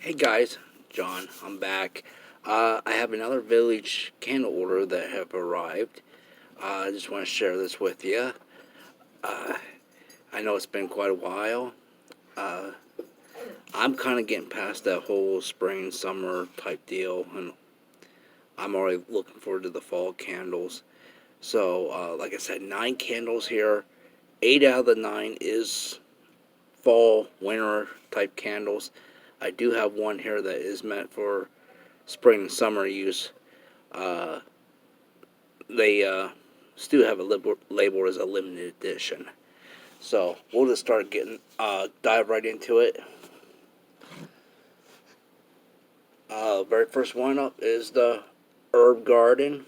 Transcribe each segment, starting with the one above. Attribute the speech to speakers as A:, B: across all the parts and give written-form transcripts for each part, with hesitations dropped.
A: Hey guys, John, I'm back. I have another village candle order that have arrived. I just want to share this with you. Uh, I know it's been quite a while. Uh, I'm kind of getting past that whole spring, summer type deal, and I'm already looking forward to the fall candles. So, like I said, 9 candles here. 8 out of the 9 is fall, winter type candles. I do have one here that is meant for spring and summer use. Uh, they still have a label as a limited edition. So we'll just start getting dive right into it. Very first one up is the Herb Garden.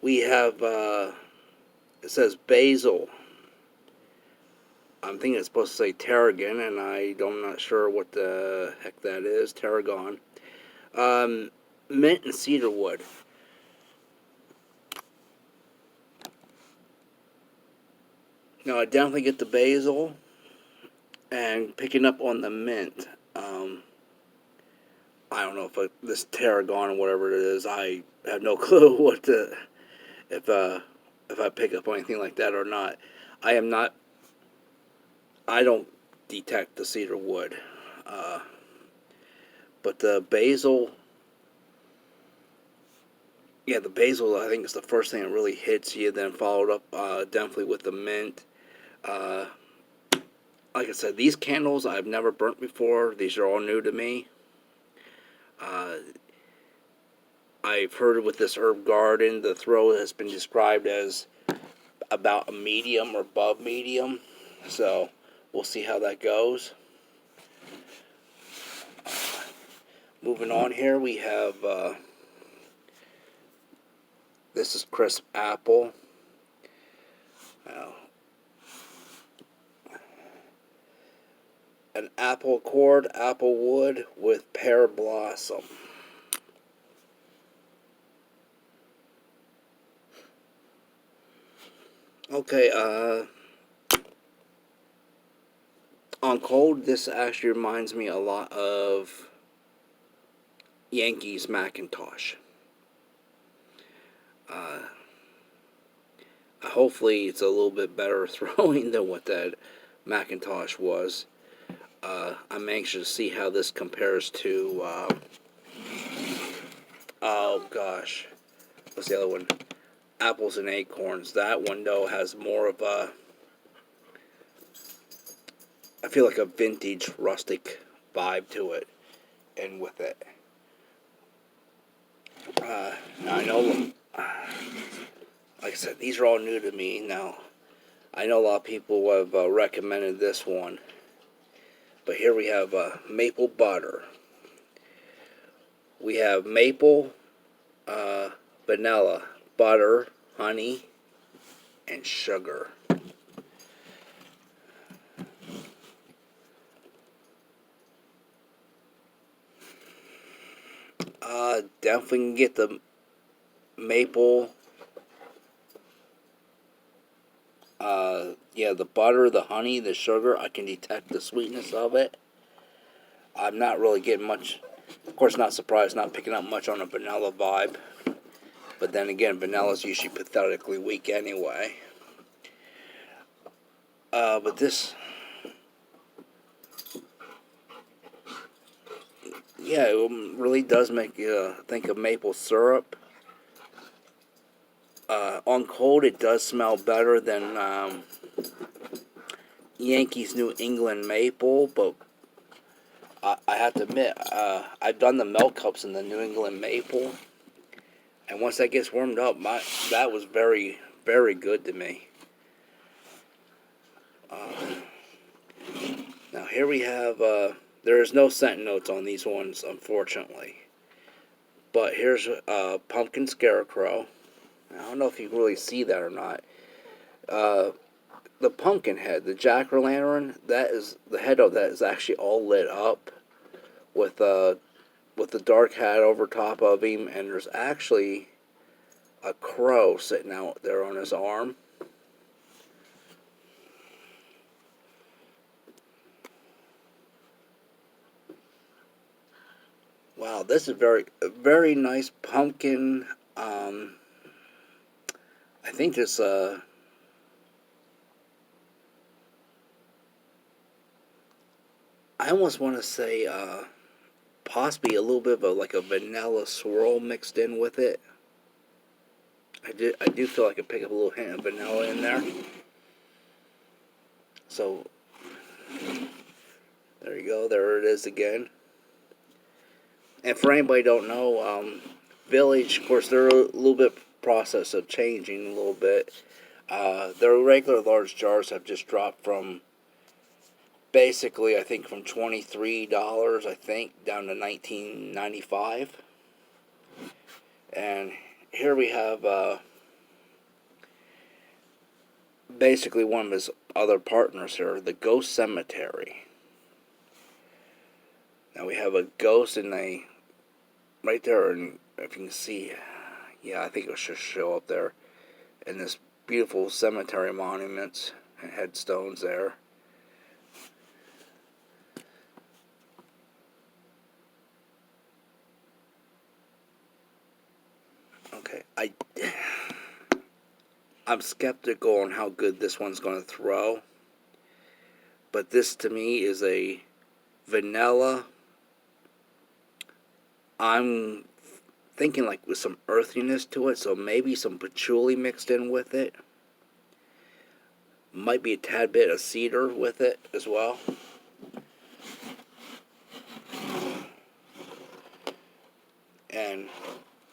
A: We have it says basil. I'm thinking it's supposed to say tarragon, and I'm not sure what the heck that is. Tarragon, mint and cedarwood. Now I definitely get the basil and picking up on the mint. I don't know if this tarragon or whatever it is. I have no clue if uh if I pick up on anything like that or not. I am not. I don't detect the cedar wood, uh, but the basil. Yeah, the basil. I think is the first thing that really hits you. Then followed up definitely with the mint. Uh, like I said, these candles I've never burnt before. These are all new to me. Uh, I've heard with this herb garden, the throw has been described as about a medium or above medium. So we'll see how that goes. Moving on here, we have this is crisp apple. Uh, an apple cord, apple wood with pear blossom. Okay, on cold, this actually reminds me a lot of Yankees Macintosh. Uh, Hopefully, it's a little bit better throwing than what that Macintosh was. I'm anxious to see how this compares to. Oh gosh, what's the other one? Apples and acorns. That one though has more of a. I feel like a vintage rustic vibe to it, and with it. Now I know, like I said, these are all new to me. Now I know a lot of people have recommended this one, but here we have maple butter. We have maple, uh, vanilla, butter, honey, and sugar. Definitely can get the maple. Yeah, the butter, the honey, the sugar. I can detect the sweetness of it. I'm not really getting much. Of course, not surprised, not picking up much on a vanilla vibe. But then again, vanilla's usually pathetically weak anyway. But this, yeah, it really does make you think of maple syrup. On cold, it does smell better than Yankees New England maple, but I have to admit, I've done the milk cups in the New England maple, and once that gets warmed up, that was very, very good to me. Uh, Now here we have, there is no scent notes on these ones, unfortunately. But here's Pumpkin Scarecrow. I don't know if you really see that or not. Uh, the pumpkin head, the jack-o'-lantern, that is the head of that is actually all lit up with with the dark hat over top of him, and there's actually a crow sitting out there on his arm. Wow, this is very nice pumpkin. I think this I almost want to say possibly a little bit of like a vanilla swirl mixed in with it. I do feel like I pick up a little hint of vanilla in there. So there you go. There it is again. And for anybody who don't know, Village, of course, they're a little bit process of changing a little bit. Their regular large jars have just dropped from basically, I think, from $23, I think, down to $19.95. And here we have basically one of his other partners here, the Ghost Cemetery. Now we have a ghost in a right there, and if you can see, yeah, I think it should show up there in this beautiful cemetery monuments and headstones there. Okay, I'm skeptical on how good this one's going to throw, but this to me is a vanilla. I'm thinking like with some earthiness to it, so maybe some patchouli mixed in with it. Might be a tad bit of cedar with it as well. And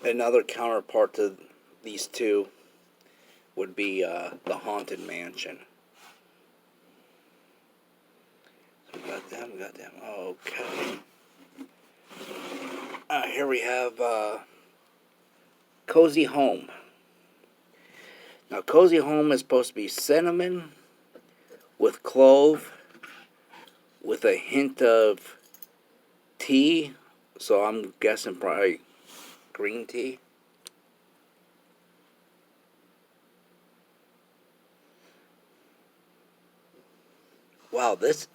A: another counterpart to these two would be the Haunted Mansion. So we got them. Okay. Here we have Cozy Home. Now, Cozy Home is supposed to be cinnamon with clove with a hint of tea. So I'm guessing probably green tea. Wow, this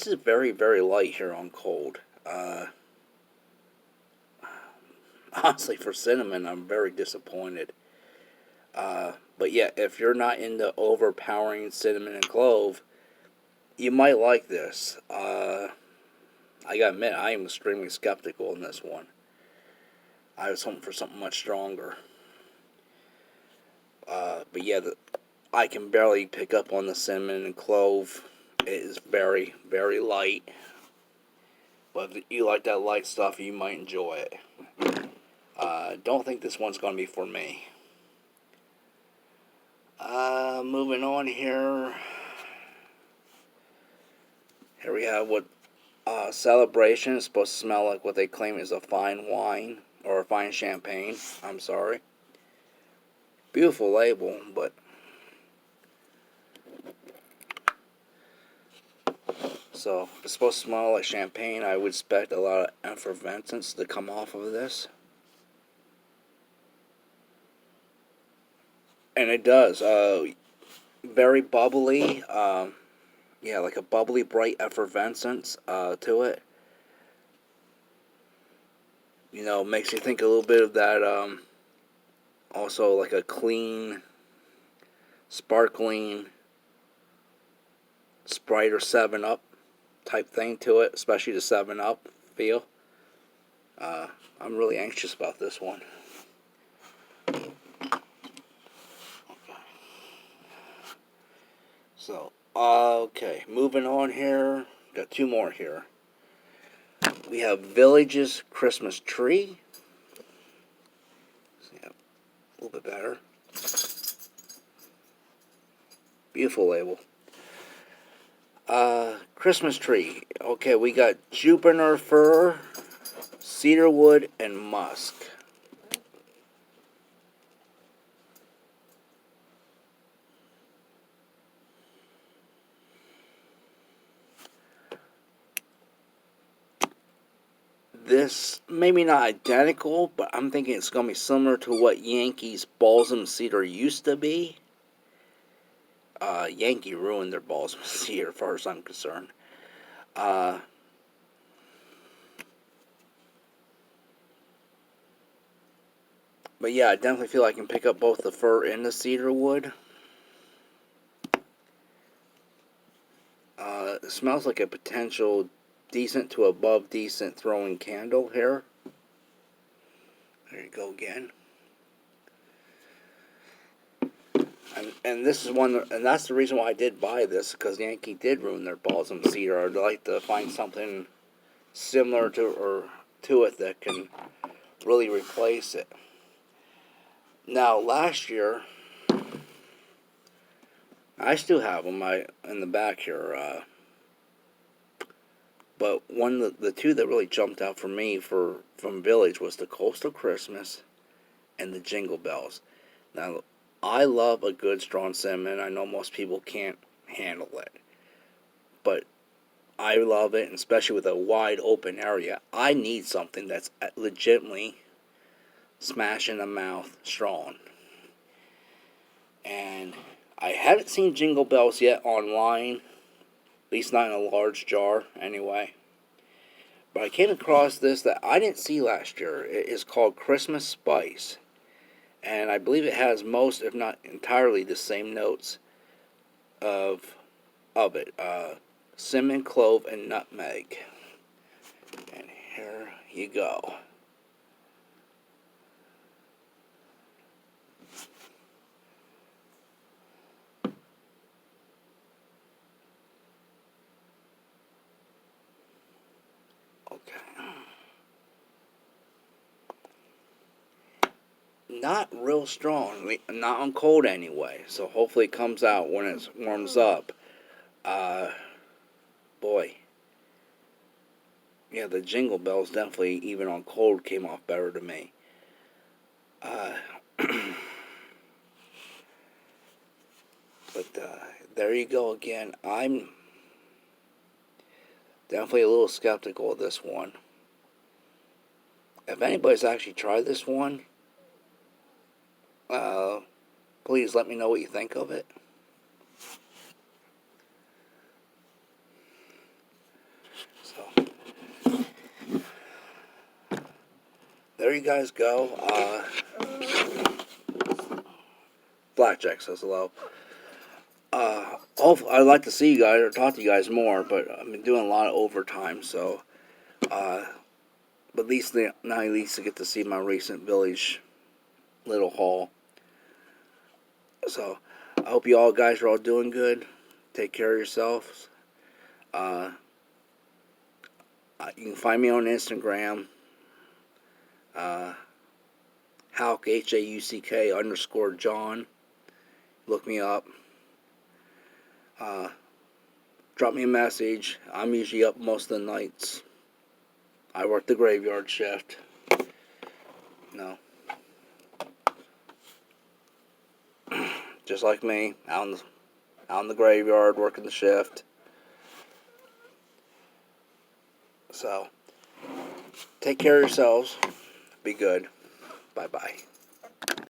A: is very light here on cold. Honestly, for cinnamon, I'm very disappointed. But yeah, if you're not into overpowering cinnamon and clove, you might like this. I gotta admit, I am extremely skeptical in this one. I was hoping for something much stronger. But yeah, I can barely pick up on the cinnamon and clove. It is very light. But if you like that light stuff, you might enjoy it. Don't think this one's going to be for me. Moving on here. Here we have what Celebration is supposed to smell like what they claim is a fine wine or a fine champagne. I'm sorry. Beautiful label, but so if it's supposed to smell like champagne, I would expect a lot of effervescence to come off of this. And it does. Very bubbly. Yeah, like a bubbly, bright effervescence to it. You know, makes you think a little bit of that. Also, like a clean, sparkling Sprite or 7 Up type thing to it, especially the 7 Up feel. I'm really anxious about this one. So, okay, moving on here. Got two more here. We have Village's Christmas Tree. Yeah, a little bit better. Beautiful label. Christmas Tree. Okay, we got Jupiter Fir, Cedarwood, and Musk. This, maybe not identical, but I'm thinking it's going to be similar to what Yankee's Balsam Cedar used to be. Yankee ruined their Balsam Cedar, as far as I'm concerned. Uh, But yeah, I definitely feel I can pick up both the fir and the cedar wood. It smells like a potential decent to above decent throwing candle here. There you go again. And this is one, and that's the reason why I did buy this, because Yankee did ruin their balsam cedar. I'd like to find something similar to it that can really replace it. Now, last year, I still have them in the back here, but the two that really jumped out for me from Village was the Coastal Christmas and the Jingle Bells. Now, I love a good strong cinnamon. I know most people can't handle it, but I love it, and especially with a wide open area. I need something that's legitimately smash in the mouth strong. And I haven't seen Jingle Bells yet online, at least not in a large jar anyway. But I came across this that I didn't see last year. It is called Christmas Spice. And I believe it has most, if not entirely, the same notes of it. Cinnamon, clove, and nutmeg. And here you go. Not real strong, not on cold anyway. So hopefully it comes out when it warms up. Boy, yeah, the Jingle Bells definitely, even on cold, came off better to me. But there you go again. I'm definitely a little skeptical of this one. If anybody's actually tried this one, please let me know what you think of it. So, there you guys go. Blackjack says hello. I'd like to see you guys or talk to you guys more, but I've been doing a lot of overtime, so but at least now at least I get to see my recent Village little haul. So I hope you all guys are all doing good. Take care of yourselves. You can find me on Instagram, Hauck HAUCK_John. Look me up. Drop me a message. I'm usually up most of the nights. I work the graveyard shift. No. Just like me, out in the graveyard, working the shift. So, take care of yourselves. Be good. Bye-bye.